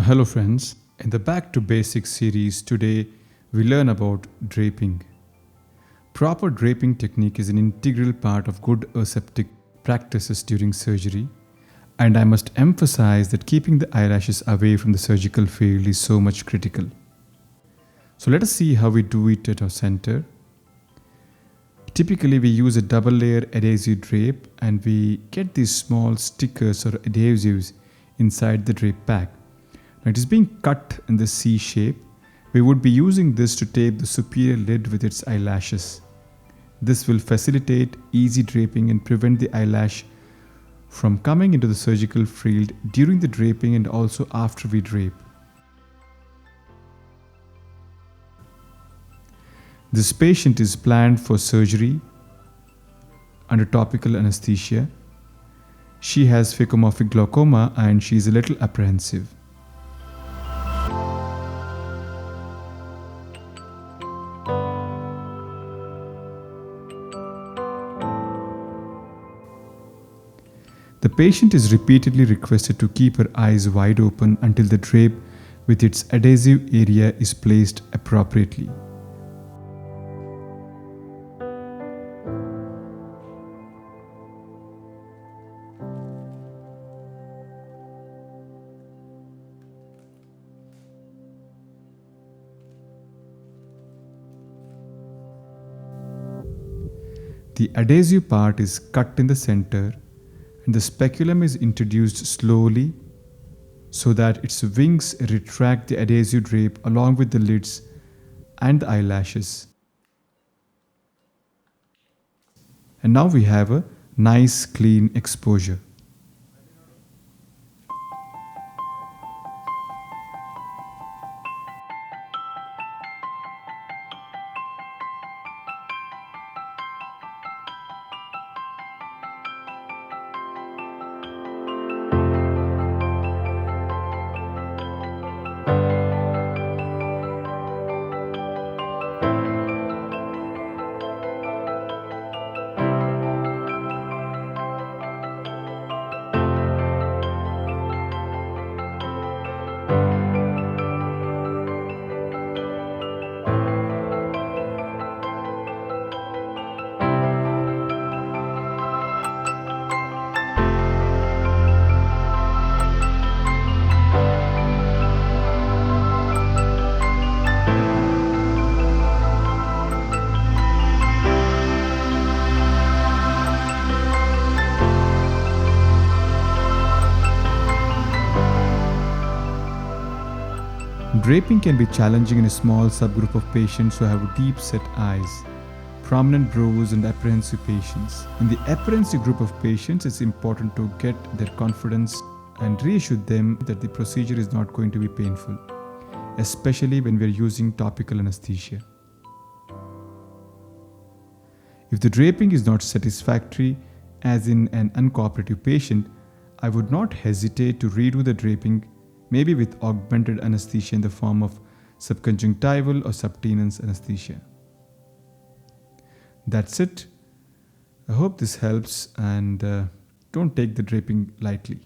Hello, friends. In the Back to Basics series, today we learn about draping. Proper draping technique is an integral part of good aseptic practices during surgery, and I must emphasize that keeping the eyelashes away from the surgical field is so much critical. So, let us see how we do it at our center. Typically, we use a double layer adhesive drape and we get these small stickers or adhesives inside the drape pack. Now, it is being cut in the C shape. We would be using this to tape the superior lid with its eyelashes. This will facilitate easy draping and prevent the eyelash from coming into the surgical field during the draping and also after we drape. This patient is planned for surgery under topical anesthesia. She has phacomorphic glaucoma and she is a little apprehensive. The patient is repeatedly requested to keep her eyes wide open until the drape with its adhesive area is placed appropriately. The adhesive part is cut in the center and the speculum is introduced slowly so that its wings retract the adhesive drape along with the lids and the eyelashes. And now we have a nice clean exposure. Draping can be challenging in a small subgroup of patients who have deep set eyes, prominent brows and apprehensive patients. In the apprehensive group of patients, it's important to get their confidence and reassure them that the procedure is not going to be painful, especially when we're using topical anesthesia. If the draping is not satisfactory, as in an uncooperative patient, I would not hesitate to redo the draping, maybe with augmented anesthesia in the form of subconjunctival or subtenous anesthesia. That's it. I hope this helps and don't take the draping lightly.